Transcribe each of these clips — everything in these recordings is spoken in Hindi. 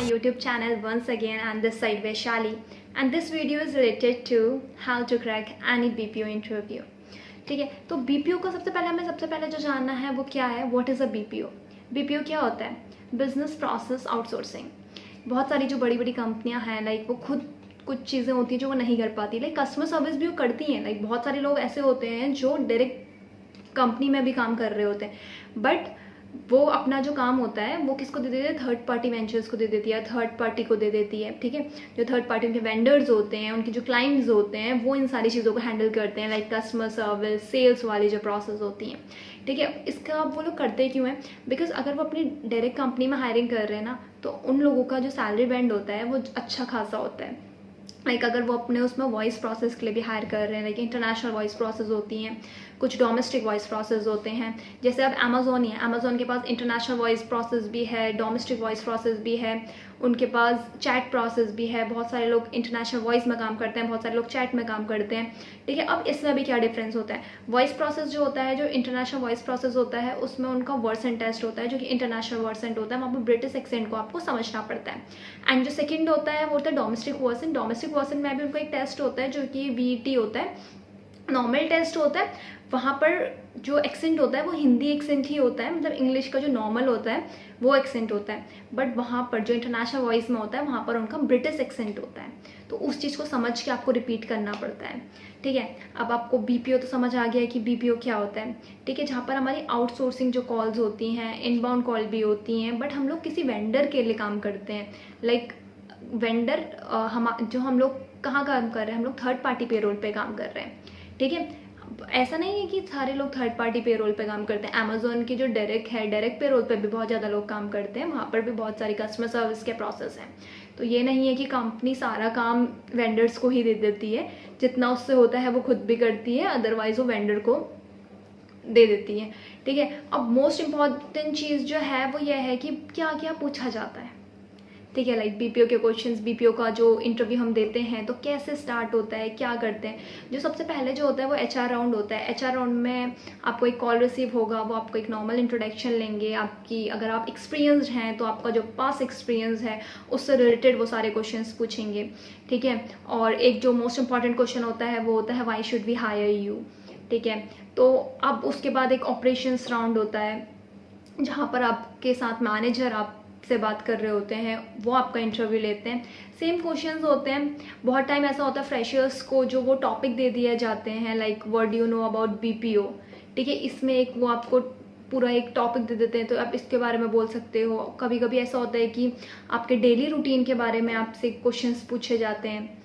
my YouTube channel once again, and this side Vaishali, and this video is related to how to crack any BPO interview. ठीक है, तो BPO को सबसे पहले जो जानना है वो क्या है, what is a BPO. BPO क्या होता है? Business process outsourcing. बहुत सारी जो बड़ी बड़ी कंपनियां हैं, लाइक वो खुद कुछ चीज़ें होती हैं जो वो नहीं कर पाती, लाइक कस्टमर सर्विस भी वो करती हैं. लाइक बहुत सारे लोग ऐसे होते हैं जो डायरेक्ट कंपनी में भी काम कर रहे होते हैं, बट वो अपना जो काम होता है वो किसको दे देती है? थर्ड पार्टी वेंचर्स को दे देती है, थर्ड पार्टी को दे देती है. ठीक है, जो थर्ड पार्टी उनके वेंडर्स होते हैं, उनके जो क्लाइंट्स होते हैं, वो इन सारी चीज़ों को हैंडल करते हैं, लाइक कस्टमर सर्विस, सेल्स वाली जो प्रोसेस होती हैं. ठीक है, इसका वो लोग करते क्यों हैं? बिकॉज अगर वो अपनी डायरेक्ट कंपनी में हायरिंग कर रहे हैं ना, तो उन लोगों का जो सैलरी बैंड होता है वो अच्छा खासा होता है. लाइक अगर वो अपने उसमें वॉइस प्रोसेस के लिए भी हायर कर रहे हैं, लाइक इंटरनेशनल वॉइस प्रोसेस होती हैं, कुछ डोमेस्टिक वॉइस प्रोसेस होते हैं. जैसे अब अमेजोन ही है, अमेजोन के पास इंटरनेशनल वॉइस प्रोसेस भी है, डोमेस्टिक वॉइस प्रोसेस भी है, उनके पास चैट प्रोसेस भी है. बहुत सारे लोग इंटरनेशनल वॉइस में काम करते हैं, बहुत सारे लोग चैट में काम करते हैं. ठीक है, अब इसमें भी क्या डिफरेंस होता है? वॉइस प्रोसेस जो होता है, जो इंटरनेशनल वॉइस प्रोसेस होता है, उसमें उनका वर्सन टेस्ट होता है, जो कि इंटरनेशनल वर्सन होता है. वहाँ पर ब्रिटिश एक्सेंट को आपको समझना पड़ता है. एंड जो सेकेंड होता है वो होता है डोमेस्टिक वर्सन. डोमेस्टिक वर्सन में भी उनका एक टेस्ट होता है जो कि VET होता है, नॉर्मल टेस्ट होता है. वहाँ पर जो एक्सेंट होता है वो हिंदी एक्सेंट ही होता है, मतलब इंग्लिश का जो नॉर्मल होता है वो एक्सेंट होता है. बट वहाँ पर जो इंटरनेशनल वॉइस में होता है वहाँ पर उनका ब्रिटिश एक्सेंट होता है. तो उस चीज़ को समझ के आपको रिपीट करना पड़ता है. ठीक है, अब आपको BPO तो समझ आ गया है कि BPO क्या होता है. ठीक है, जहाँ पर हमारी आउटसोर्सिंग जो कॉल्स होती हैं, इनबाउंड कॉल भी होती हैं, बट हम लोग किसी वेंडर के लिए काम करते हैं. लाइक वेंडर हम लोग कहाँ काम कर रहे हैं? हम लोग थर्ड पार्टी पेरोल पे काम कर रहे हैं. ठीक है, ऐसा नहीं है कि सारे लोग थर्ड पार्टी पेरोल पे काम करते हैं. अमेजोन की जो डायरेक्ट पेरोल पे भी बहुत ज़्यादा लोग काम करते हैं, वहाँ पर भी बहुत सारी कस्टमर सर्विस के प्रोसेस हैं. तो ये नहीं है कि कंपनी सारा काम वेंडर्स को ही दे देती है, जितना उससे होता है वो खुद भी करती है, अदरवाइज वो वेंडर को दे देती है. ठीक है, अब मोस्ट इम्पॉर्टेंट चीज़ जो है वो ये है कि क्या क्या पूछा जाता है. ठीक है, लाइक BPO के क्वेश्चंस, BPO का जो इंटरव्यू हम देते हैं तो कैसे स्टार्ट होता है, क्या करते हैं. जो सबसे पहले जो होता है वो HR राउंड होता है. HR राउंड में आपको एक कॉल रिसीव होगा, वो आपको एक नॉर्मल इंट्रोडक्शन लेंगे आपकी. अगर आप एक्सपीरियंस्ड हैं तो आपका जो पास एक्सपीरियंस है उससे रिलेटेड वो सारे क्वेश्चंस पूछेंगे. ठीक है, और एक जो मोस्ट इंपॉर्टेंट क्वेश्चन होता है वो होता है why should we hire you. ठीक है, तो अब उसके बाद एक ऑपरेशंस राउंड होता है, जहाँ पर आपके साथ मैनेजर आप से बात कर रहे होते हैं, वो आपका इंटरव्यू लेते हैं. सेम क्वेश्चंस होते हैं. बहुत टाइम ऐसा होता है फ्रेशर्स को जो वो टॉपिक दे दिए जाते हैं, like what do you know about BPO. ठीक है, इसमें एक वो आपको पूरा एक टॉपिक दे देते हैं, तो आप इसके बारे में बोल सकते हो. कभी कभी ऐसा होता है कि आपके डेली रूटीन के बारे में आपसे क्वेश्चंस पूछे जाते हैं.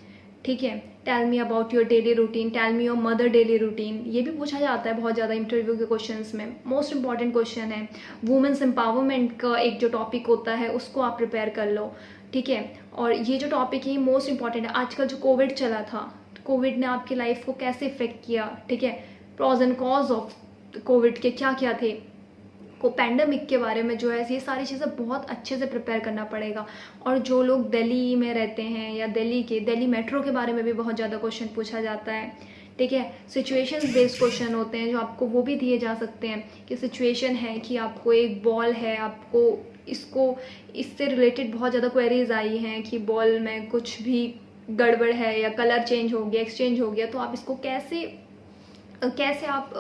ठीक है, tell me about your daily routine, tell me your mother daily routine, ये भी पूछा जाता है बहुत ज़्यादा इंटरव्यू के क्वेश्चंस में. मोस्ट इंपॉर्टेंट क्वेश्चन है. वुमेन्स एम्पावरमेंट का एक जो टॉपिक होता है उसको आप प्रिपेयर कर लो. ठीक है, और ये जो टॉपिक है मोस्ट इंपॉर्टेंट है. आजकल जो कोविड चला था, कोविड ने आपकी लाइफ को कैसे इफेक्ट किया. ठीक है, pros and cause of Covid के क्या क्या थे, को पैंडमिक के बारे में जो है ये सारी चीज़ें बहुत अच्छे से प्रिपेयर करना पड़ेगा. और जो लोग दिल्ली में रहते हैं या दिल्ली मेट्रो के बारे में भी बहुत ज़्यादा क्वेश्चन पूछा जाता है. ठीक है, सिचुएशंस बेस्ड क्वेश्चन होते हैं जो आपको वो भी दिए जा सकते हैं कि सिचुएशन है कि आपको एक बॉल है, आपको इससे रिलेटेड बहुत ज़्यादा क्वेरीज आई हैं कि बॉल में कुछ भी गड़बड़ है या कलर चेंज हो गया, एक्सचेंज हो गया, तो आप इसको कैसे आप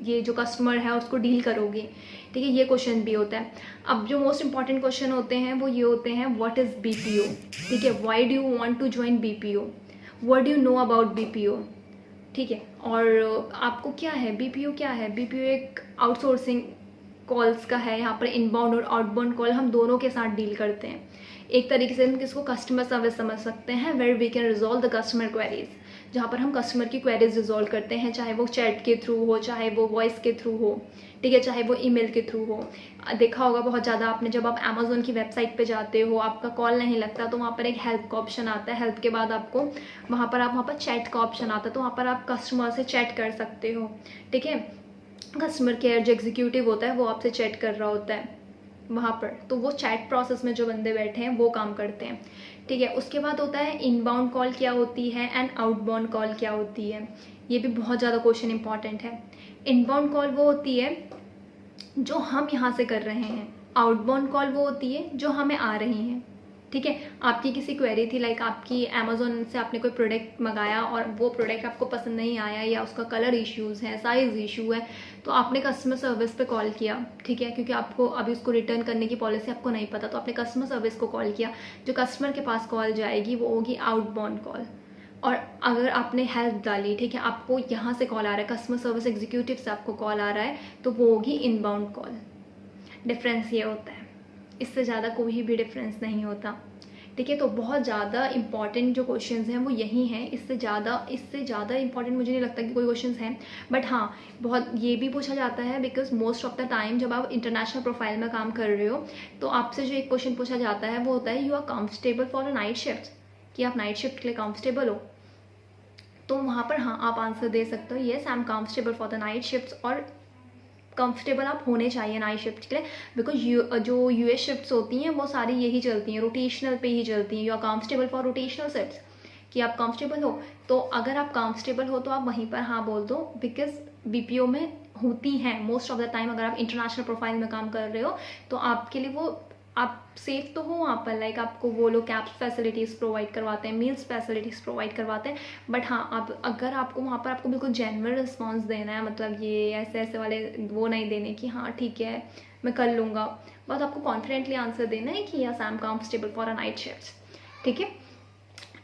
ये जो कस्टमर है उसको डील करोगे. ठीक है, ये क्वेश्चन भी होता है. अब जो मोस्ट इंपॉर्टेंट क्वेश्चन होते हैं वो ये होते हैं व्हाट इज़ BPO. ठीक है, why do you want to join BPO, what do you know about BPO. ठीक है, और आपको क्या है BPO क्या है? BPO एक आउटसोर्सिंग कॉल्स का है. यहाँ पर इनबाउंड और आउटबाउंड कॉल हम दोनों के साथ डील करते हैं. एक तरीके से हम किसको कस्टमर सर्विस समझ सकते हैं, where we can resolve the customer queries, जहाँ पर हम कस्टमर की क्वेरीज रिजॉल्व करते हैं, चाहे वो चैट के थ्रू हो, चाहे वो वॉइस के थ्रू हो. ठीक है, चाहे वो ईमेल के थ्रू हो. देखा होगा बहुत ज़्यादा आपने, जब आप अमेजोन की वेबसाइट पे जाते हो, आपका कॉल नहीं लगता तो वहाँ पर एक हेल्प का ऑप्शन आता है. हेल्प के बाद आपको वहाँ पर चैट का ऑप्शन आता है, तो वहाँ पर आप कस्टमर से चैट कर सकते हो. ठीक है, कस्टमर केयर जो एग्जीक्यूटिव होता है वो आपसे चैट कर रहा होता है वहाँ पर, तो वो चैट प्रोसेस में जो बंदे बैठे हैं वो काम करते हैं. ठीक है, उसके बाद होता है इनबाउंड कॉल क्या होती है एंड आउटबाउंड कॉल क्या होती है. ये भी बहुत ज़्यादा क्वेश्चन इंपॉर्टेंट है. इनबाउंड कॉल वो होती है जो हम यहाँ से कर रहे हैं, आउटबाउंड कॉल वो होती है जो हमें आ रही हैं. ठीक है, आपकी किसी क्वेरी थी, लाइक आपकी अमेजोन से आपने कोई प्रोडक्ट मंगाया और वो प्रोडक्ट आपको पसंद नहीं आया, या उसका कलर इश्यूज़ है, साइज़ इशू है, तो आपने कस्टमर सर्विस पे कॉल किया, ठीक है, क्योंकि आपको अभी उसको रिटर्न करने की पॉलिसी आपको नहीं पता, तो आपने कस्टमर सर्विस को कॉल किया। जो कस्टमर के पास कॉल जाएगी वो होगी आउटबाउंड कॉल। और अगर आपने हेल्प डाली, ठीक है, आपको यहाँ से कॉल आ रहा है, कस्टमर सर्विस एग्जीक्यूटिव से आपको कॉल आ रहा है, तो वो होगी इनबाउंड कॉल। डिफरेंस ये होता है, इससे ज़्यादा कोई भी डिफरेंस नहीं होता, ठीक है। तो बहुत ज़्यादा इंपॉर्टेंट जो क्वेश्चंस हैं वो यही हैं, इससे ज़्यादा इंपॉर्टेंट मुझे नहीं लगता कि कोई क्वेश्चंस हैं। बट हाँ, बहुत ये भी पूछा जाता है, because most of the time जब आप इंटरनेशनल प्रोफाइल में काम कर रहे हो तो आपसे जो एक क्वेश्चन पूछा जाता है वो होता है, you are comfortable for a night shift, कि आप नाइट शिफ्ट के लिए कंफर्टेबल हो। तो वहाँ पर हाँ आप आंसर दे सकते हो, yes I am comfortable for the night shift, और कंफर्टेबल आप होने चाहिए नाइट शिफ्ट के लिए, बिकॉज जो यूएस शिफ्ट्स होती हैं वो सारी यही चलती हैं, रोटेशनल पे ही चलती हैं। You are comfortable for rotational shifts, कि आप कंफर्टेबल हो। तो अगर आप कंफर्टेबल हो तो आप वहीं पर हाँ बोल दो, बिकॉज बीपीओ में होती हैं मोस्ट ऑफ द टाइम। अगर आप इंटरनेशनल प्रोफाइल में काम कर रहे हो तो आपके लिए वो, आप सेफ तो हो वहाँ पर, लाइक आपको वो लोग कैब्स फैसिलिटीज़ प्रोवाइड करवाते हैं, मील्स फैसिलिटीज़ प्रोवाइड करवाते हैं। बट हाँ, आप अगर आपको वहाँ पर आपको बिल्कुल जेन्युइन रिस्पॉन्स देना है, मतलब ये ऐसे ऐसे वाले वो नहीं देने कि हाँ ठीक है मैं कर लूँगा, बस आपको कॉन्फिडेंटली आंसर देना है कि yes I am comfortable for a night shift, ठीक है।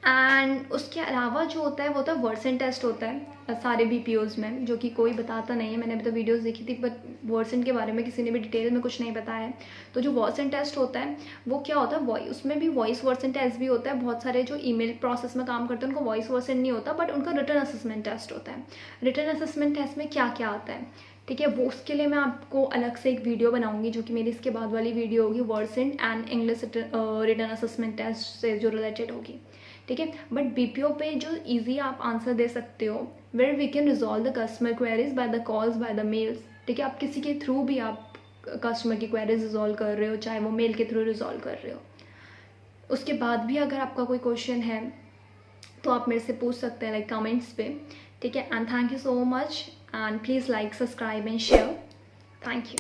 एंड उसके अलावा जो होता है वो होता है वर्सन टेस्ट होता है सारे बीपीओज़ में, जो कि कोई बताता नहीं है। मैंने अभी तो वीडियोस देखी थी, बट वर्सन के बारे में किसी ने भी डिटेल में कुछ नहीं बताया है। तो जो वर्सन टेस्ट होता है वो क्या होता है, वॉइस, उसमें भी वॉइस वर्सन टेस्ट भी होता है। बहुत सारे जो ईमेल प्रोसेस में काम करते हैं उनको वॉइस वर्सन नहीं होता, बट उनका रिटर्न असेसमेंट टेस्ट होता है। रिटर्न असेसमेंट टेस्ट में क्या क्या आता है, ठीक है, वो उसके लिए मैं आपको अलग से एक वीडियो बनाऊंगी, जो कि मेरी इसके बाद वाली वीडियो होगी version and English written assessment test से जो रिलेटेड होगी, ठीक है। बट बीपीओ पे जो इजी आप आंसर दे सकते हो, where we can resolve the customer queries by the calls by the mails, ठीक है। आप किसी के थ्रू भी आप कस्टमर की क्वेरीज रिजॉल्व कर रहे हो, चाहे वो मेल के थ्रू रिजॉल्व कर रहे हो। उसके बाद भी अगर आपका कोई क्वेश्चन है तो आप मेरे से पूछ सकते हैं, लाइक कमेंट्स पे, ठीक है। And thank you so much, and please like, subscribe and share. Thank you.